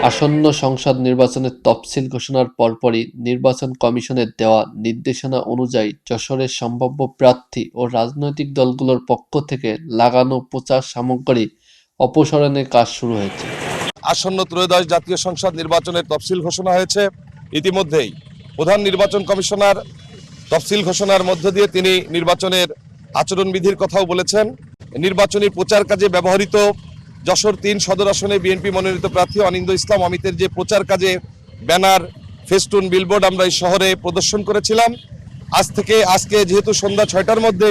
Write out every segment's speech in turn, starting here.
আসন্ন সংসদ নির্বাচনের তফসিল ঘোষণার পরপরই নির্বাচন কমিশনের দেওয়া নির্দেশনা অনুযায়ী যশোরের সম্ভাব্য প্রার্থী ও রাজনৈতিক দলগুলোর পক্ষ থেকে লাগানো প্রচার সামগ্রী অপসারণের কাজ শুরু হয়েছে। আসন্ন ত্রয়োদশ জাতীয় সংসদ নির্বাচনের তফসিল ঘোষণা হয়েছে। ইতিমধ্যেই প্রধান নির্বাচন কমিশনার তফসিল ঘোষণার মধ্য দিয়ে তিনি নির্বাচনের আচরণবিধির কথাও বলেছেন। নির্বাচনী প্রচার কাজে ব্যবহৃত যশোর ৩ সদর আসনে বিএনপি মনোনীত প্রার্থী অনিন্দ্য ইসলাম অমিতের যে প্রচার কাজে ব্যানার, ফেস্টুন, বিলবোর্ড আমরা এই শহরে প্রদর্শন করেছিলাম, আজকে যেহেতু সন্ধ্যা ৬টার মধ্যে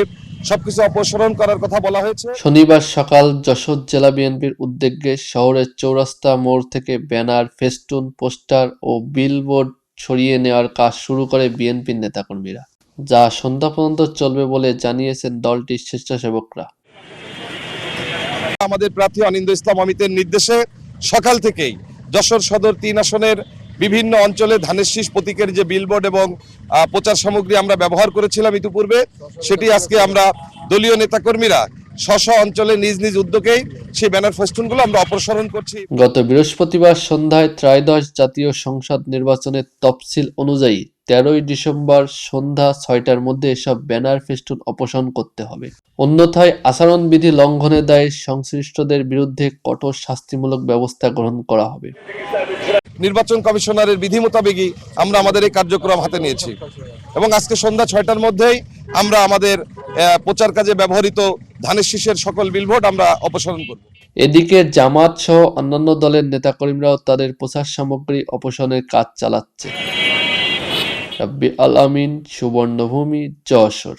সবকিছু অপসারণ করার কথা বলা হয়েছে। শনিবার সকাল যশোর জেলা বিএনপির উদ্যোগে শহরের চৌরাস্তা মোড় থেকে ব্যানার, ফেস্টুন, পোস্টার ও বিলবোর্ড সরিয়ে নেওয়ার কাজ শুরু করে বিএনপির নেতাকর্মীরা, যা সন্ধ্যা পর্যন্ত চলবে বলে জানিয়েছেন দলটির স্বেচ্ছাসেবকরা। আমাদের প্রার্থী অনিন্দ্য ইসলাম অমিতের নির্দেশে সকাল থেকেই যশোর সদর ৩ আসনের বিভিন্ন অঞ্চলে ধানের শীষ প্রতীকের যে বিলবোর্ড এবং প্রচার সামগ্রী আমরা ব্যবহার করেছিলাম ইতিপূর্বে, সেটি আজকে আমরা দলীয় নেতাকর্মীরা স্ব অঞ্চলে নিজ নিজ উদ্যোগেই সেই ব্যানার ফেস্টুনগুলো আমরা অপসারণ করছি। গত বৃহস্পতিবার সন্ধ্যায় ত্রয়োদশ জাতীয় সংসদ নির্বাচনের তফসিল অনুযায়ী ১৩ই ডিসেম্বর সন্ধ্যা ৬টার মধ্যে এসব ব্যানার ফেস্টুন অপসারণ করতে হবে। অন্যথায় আচরণবিধি লঙ্ঘনের দায়ে সংশ্লিষ্টদের বিরুদ্ধে কঠোর শাস্তিমূলক ব্যবস্থা গ্রহণ করা হবে। নির্বাচন কমিশনারের বিধি মোতাবেকই আমরা আমাদের এই কার্যক্রম হাতে নিয়েছি এবং আজকে সন্ধ্যা ৬টার মধ্যেই আমরা আমাদের প্রচার কাজে ব্যবহৃত ধানের শীষের সকল বিলবোর্ড আমরা অপসারণ করব। এদিকে জামাত সহ অন্যান্য দলের নেতাকর্মীরাও তাদের প্রচার সামগ্রী অপসারণের কাজ চালাচ্ছে। রাব্বি আল আমিন, সুবর্ণভূমি, যশোর।